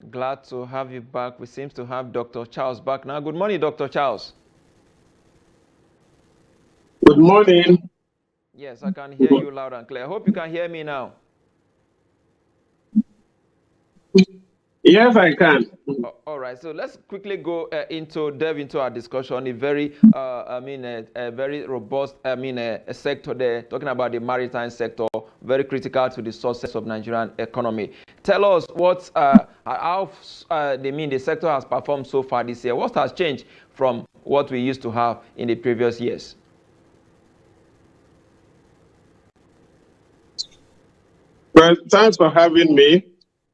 Glad to have you back. We seem to have Dr. Charles back now. Good morning, Dr. Charles. Good morning. Yes, I can hear you loud and clear. I hope you can hear me now. Yes, I can. All right, so let's quickly go delve into our discussion. A very, a very robust, a sector there, talking about the maritime sector, very critical to the success of Nigerian economy. Tell us how the sector has performed so far this year. What has changed from what we used to have in the previous years? Well, thanks for having me.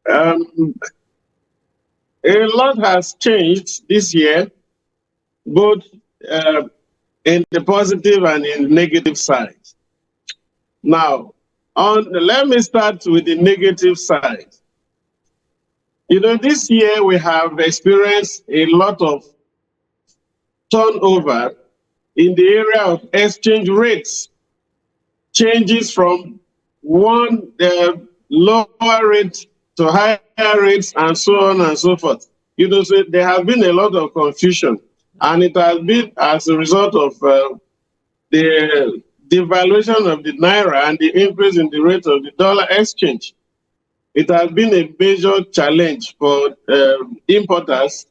Um, a lot has changed this year, both uh, in the positive and in negative side. Now, let me start with the negative side. You know, this year we have experienced a lot of turnover in the area of exchange rates, changes from one lower rate to higher rates and so on and so forth. You know, so there has been a lot of confusion, and it has been as a result of the devaluation of the naira and the increase in the rate of the dollar exchange. It has been a major challenge for importers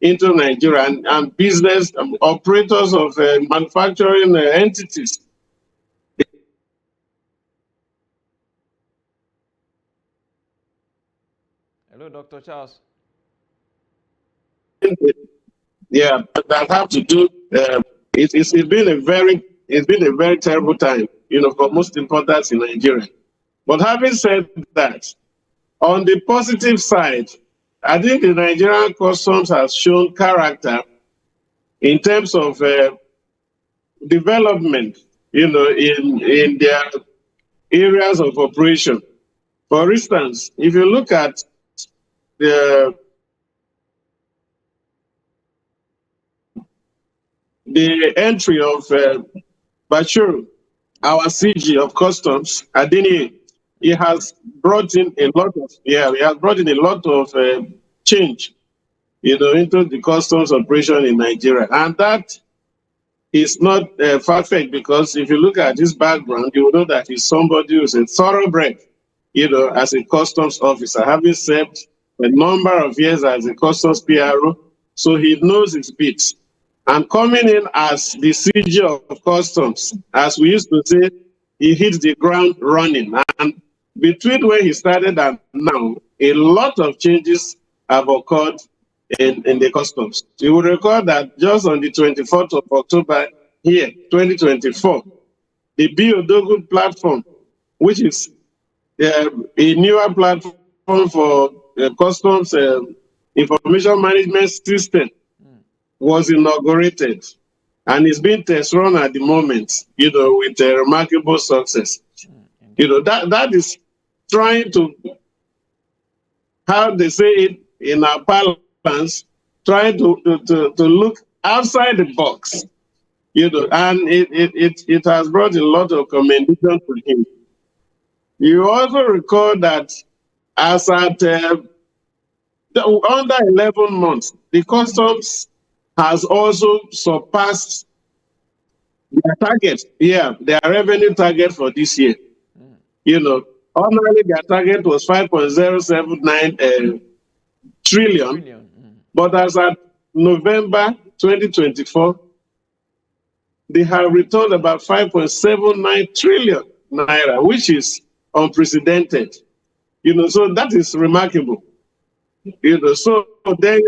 into Nigeria and business operators of manufacturing entities. Hello, Dr. Charles. Yeah, that have to do. It's been a very terrible time, you know, for most importers in Nigeria. But having said that, on the positive side, I think the Nigerian customs has shown character in terms of development, you know, in their areas of operation. For instance, if you look at the entry of Bashir, our CG of customs, Adini, he has brought in a lot of change, you know, into the customs operation in Nigeria, and that is not far-fetched, because if you look at his background, you will know that he's somebody who's a thoroughbred, you know, as a customs officer, having served a number of years as a customs PRO, so he knows his bits. And coming in as the CG of customs, as we used to say, he hit the ground running. And between when he started and now, a lot of changes have occurred in the customs. You will recall that just on the 24th of October here, 2024, the Biodogu platform, which is a newer platform for customs information management system, was inaugurated, and it's being test run at the moment, you know, with a remarkable success. You know, that is trying to, how they say it in our parlance, trying to look outside the box, you know, and it has brought a lot of commendation to him. You also recall that as at under 11 months, the customs has also surpassed their target, their revenue target for this year. You know, ordinarily their target was 5.079 trillion, but as at November 2024, they have returned about 5.79 trillion naira, which is unprecedented. You know, so that is remarkable. You know, so then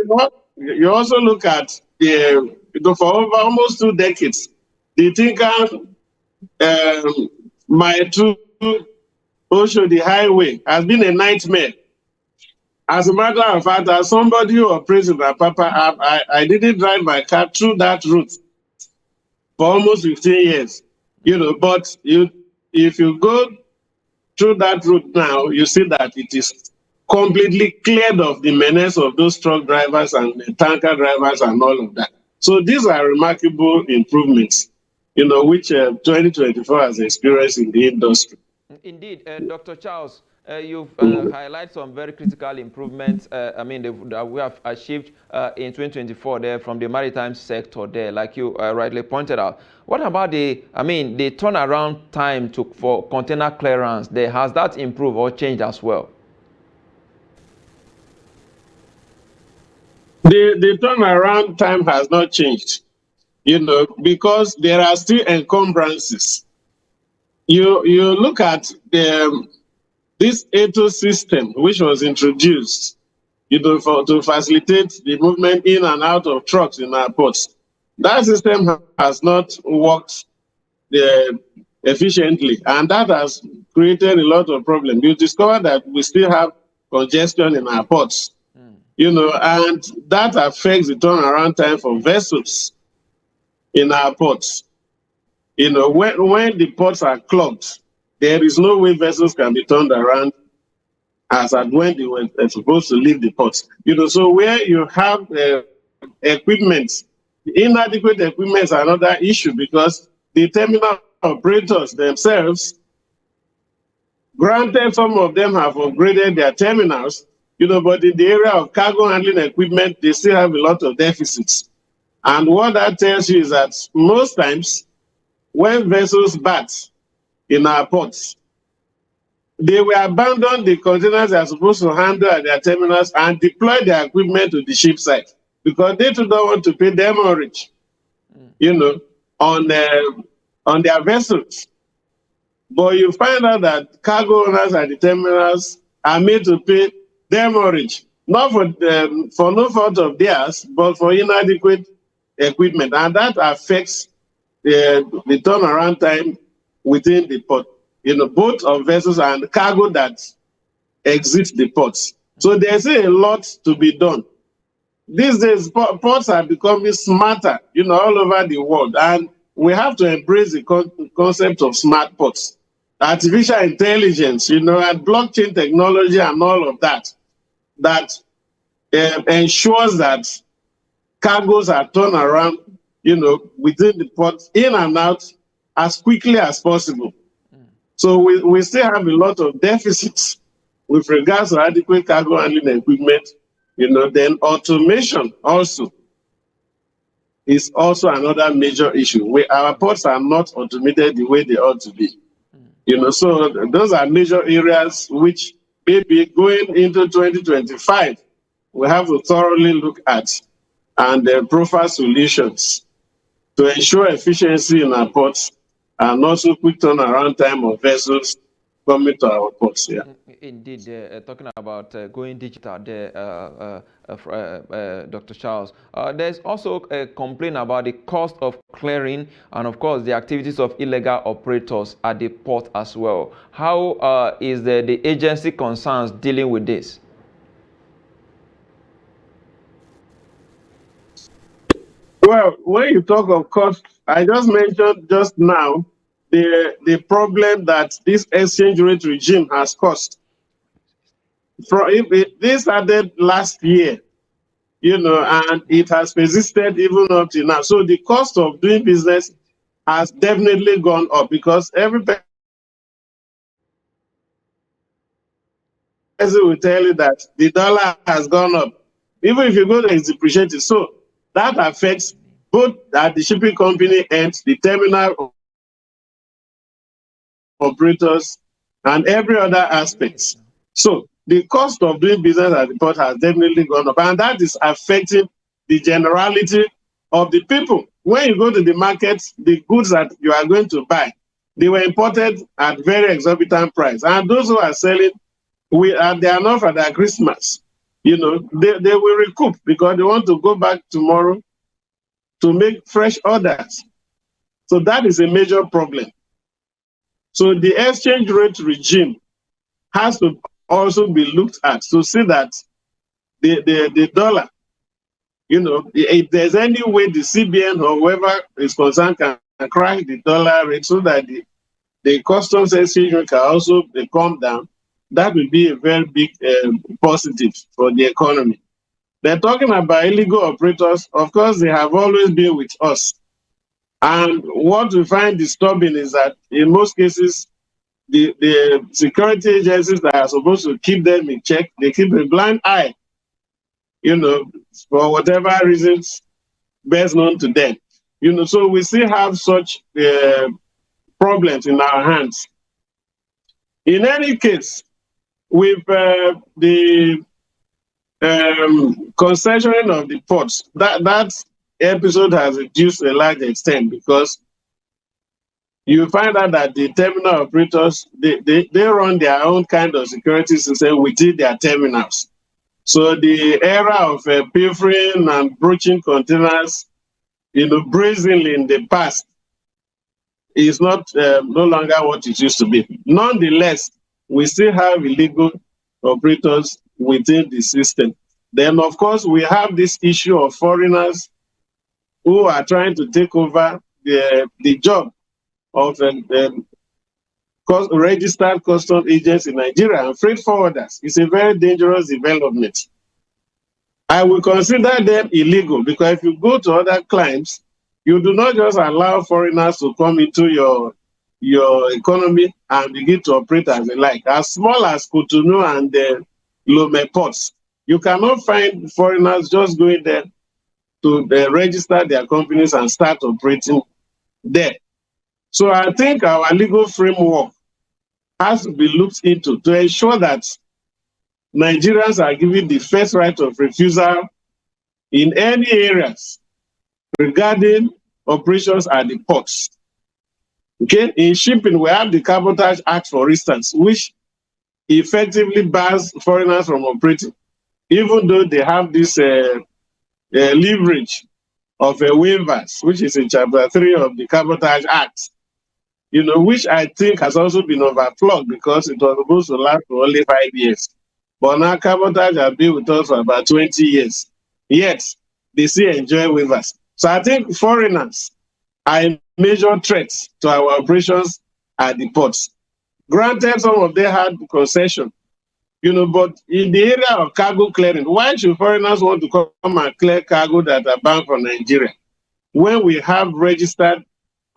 you also look at the, you know, for over almost 2 decades, the Tinkan my two Osho, the highway, has been a nightmare. As a matter of fact, as somebody who operates in Papa, I didn't drive my car through that route for almost 15 years. You know, but if you go through that route now, you see that it is completely cleared of the menace of those truck drivers and tanker drivers and all of that. So these are remarkable improvements, you know, which 2024 has experienced in the industry. Indeed, Dr. Charles, You've highlighted some very critical improvements. That we have achieved in 2024 there from the maritime sector there, like you rightly pointed out. What about the turnaround time for container clearance there? Has that improved or changed as well? The turnaround time has not changed, because there are still encumbrances. You look at this ATO system, which was introduced, to facilitate the movement in and out of trucks in our ports. That system has not worked efficiently, and that has created a lot of problems. You discover that we still have congestion in our ports, and that affects the turnaround time for vessels in our ports. When the ports are clogged, there is no way vessels can be turned around as at when they were supposed to leave the ports. So where you have equipment, inadequate equipment is another issue, because the terminal operators themselves, granted some of them have upgraded their terminals, but in the area of cargo handling equipment, they still have a lot of deficits. And what that tells you is that most times, when vessels bat in our ports, they will abandon the containers they are supposed to handle at their terminals and deploy their equipment to the ship site, because they too don't want to pay demurrage, on their vessels. But you find out that cargo owners at the terminals are made to pay demurrage, not for no fault of theirs, but for inadequate equipment, and that affects the turnaround time within the port, both of vessels and cargo that exit the ports. So there's a lot to be done. These days, ports are becoming smarter, all over the world, and we have to embrace the concept of smart ports, artificial intelligence, and blockchain technology and all of that, that ensures that cargoes are turned around, within the port, in and out, as quickly as possible. So we still have a lot of deficits with regards to adequate cargo handling equipment. Then automation also is also another major issue. Our ports are not automated the way they ought to be. So those are major areas which maybe going into 2025, we have to thoroughly look at and profile solutions to ensure efficiency in our ports, and also quick turnaround time of vessels coming to our ports. Yeah. Indeed, talking about going digital there, Dr. Charles. There's also a complaint about the cost of clearing and, of course, the activities of illegal operators at the port as well. How is the agency concerns dealing with this? Well, when you talk of cost, I just mentioned just now the problem that this exchange rate regime has caused. This started last year, and it has persisted even up to now. So the cost of doing business has definitely gone up, because every person will tell you that the dollar has gone up. Even if you go to, it's depreciated. So that affects both at the shipping company and the terminal operators and every other aspect. So the cost of doing business at the port has definitely gone up, and that is affecting the generality of the people. When you go to the market, the goods that you are going to buy, they were imported at very exorbitant price, and those who are selling, they are not for their Christmas. They will recoup, because they want to go back tomorrow to make fresh orders. So that is a major problem. So the exchange rate regime has to also be looked at to see that the dollar, if there's any way the CBN or whoever is concerned can crack the dollar rate so that the customs exchange rate can also come down, that will be a very big positive for the economy. They're talking about illegal operators. Of course, they have always been with us. And what we find disturbing is that in most cases, the security agencies that are supposed to keep them in check, they keep a blind eye, for whatever reasons best known to them. So we still have such problems in our hands. In any case, with the concessioning of the ports, that episode has reduced to a large extent because you find out that the terminal operators, they run their own kind of security system within their terminals. So the era of pilfering and broaching containers, brazenly in the past is not no longer what it used to be. Nonetheless, we still have illegal operators within the system. Then, of course, we have this issue of foreigners who are trying to take over the job of registered custom agents in Nigeria and freight forwarders. It's a very dangerous development. I will consider them illegal because if you go to other climes, you do not just allow foreigners to come into your economy and begin to operate as they like. As small as Cotonou and Lome ports, you cannot find foreigners just going there to register their companies and start operating there. So I think our legal framework has to be looked into to ensure that Nigerians are given the first right of refusal in any areas regarding operations at the ports. Okay, in shipping, we have the Cabotage Act, for instance, which effectively bars foreigners from operating, even though they have this leverage of waivers, which is in Chapter 3 of the Cabotage Act, which I think has also been overflowed because it was supposed to last for only 5 years. But now Cabotage has been with us for about 20 years. Yet, they still enjoy waivers. So I think foreigners are a major threat to our operations at the ports. Granted, some of them had concession, but in the area of cargo clearing, why should foreigners want to come and clear cargo that are bound for Nigeria when we have registered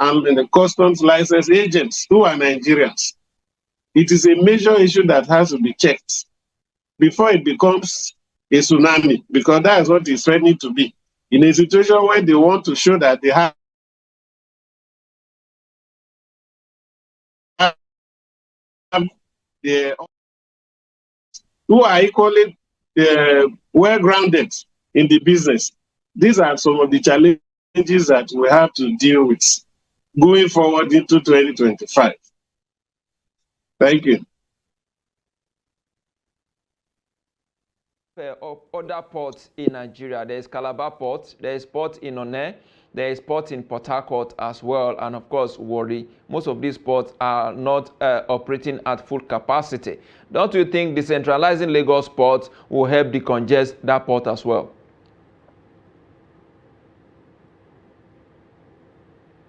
and the customs license agents who are Nigerians? It is a major issue that has to be checked before it becomes a tsunami, because that is what it's threatening to be. In a situation where they want to show that they have the who are equally well-grounded in the business. These are some of the challenges that we have to deal with going forward into 2025. Thank you. Of other ports in Nigeria, there is Calabar Port, there is port in One, there is port in Port Harcourt as well, and of course Warri. Most of these ports are not operating at full capacity. Don't you think decentralizing Lagos ports will help decongest that port as well?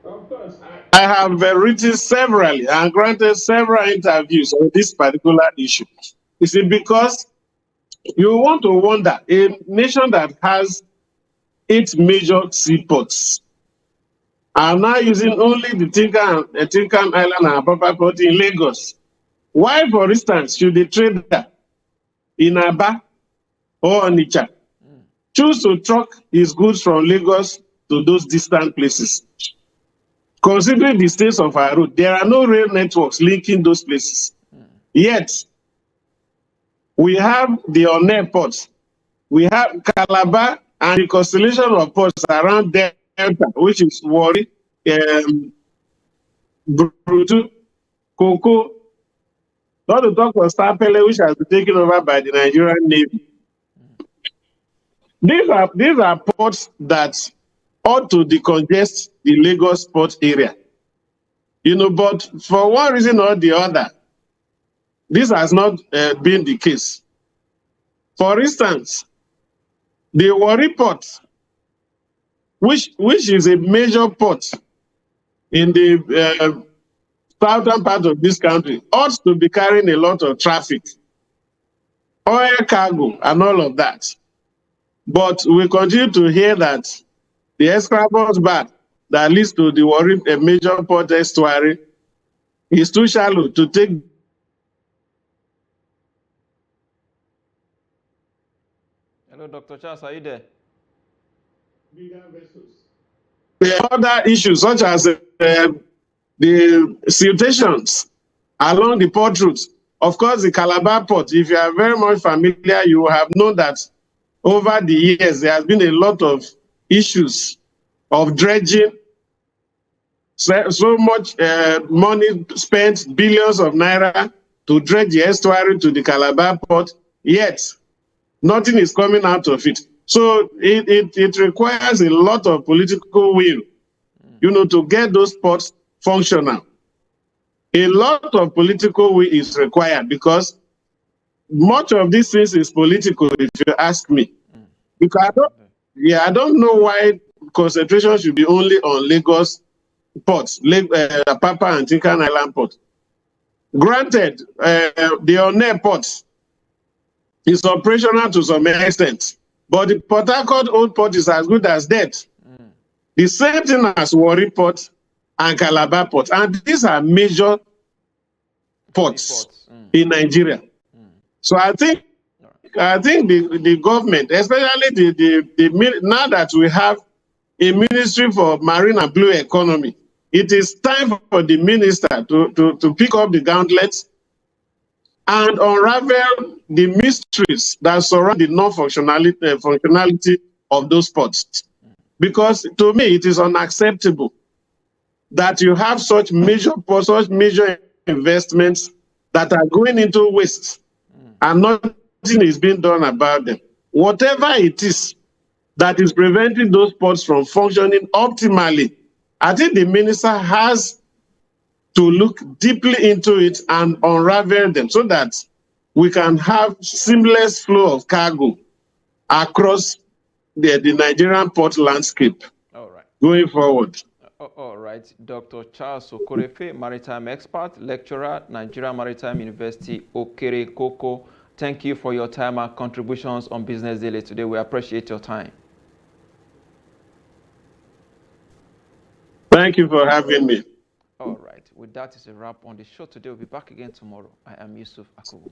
Of course. I have written severally and granted several interviews on this particular issue. You see, because you want to wonder, a nation that has 8 major seaports are now using only the Tinkan Island and Apapa Port in Lagos. Why, for instance, should the trader in Aba or Onitsha choose to truck his goods from Lagos to those distant places? Considering the states of our road, there are no rail networks linking those places. Yet, we have the One ports, we have Calabar and the constellation of ports around Delta, which is Warri, Brutu, Koko, not to talk of Sapele, which has been taken over by the Nigerian Navy. These are ports that ought to decongest the Lagos port area. But for one reason or the other, this has not been the case. For instance, the Warri port, which is a major port in the southern part of this country, ought to be carrying a lot of traffic, oil cargo, and all of that. But we continue to hear that the Escravos bar that leads to the Warri, a major port estuary, is too shallow to take Hello, Dr. Charles, are you there? bigger vessels. There are other issues such as the siltations along the port routes. Of course, the Calabar port, if you are very much familiar, you have known that over the years there has been a lot of issues of dredging, so much money spent, billions of naira to dredge the estuary to the Calabar port, yet nothing is coming out of it. So it requires a lot of political will, to get those ports functional. A lot of political will is required because much of these things is political, if you ask me. Because I don't know why concentration should be only on Lagos ports, Apapa and Tinkan Island port. Granted, the Onne port is operational to some extent, but the Port Harcourt old port is as good as dead. The same thing as Warri Port and Calabar Port. And these are major ports in Nigeria. So I think the government, especially the now that we have a ministry for marine and blue economy, it is time for the minister to pick up the gauntlets and unravel the mysteries that surround the functionality of those ports. Because to me, it is unacceptable that you have such major investments that are going into waste and nothing is being done about them. Whatever it is that is preventing those ports from functioning optimally, I think the minister has to look deeply into it and unravel them so that we can have seamless flow of cargo across the Nigerian port landscape going forward. All right. Dr. Charles Okorefe, Maritime Expert, Lecturer, Nigeria Maritime University, Okerenkoko. Thank you for your time and contributions on Business Daily today. We appreciate your time. Thank you for having me. All right. With that, is a wrap on the show today. We'll be back again tomorrow. I am Yusuf Akubu.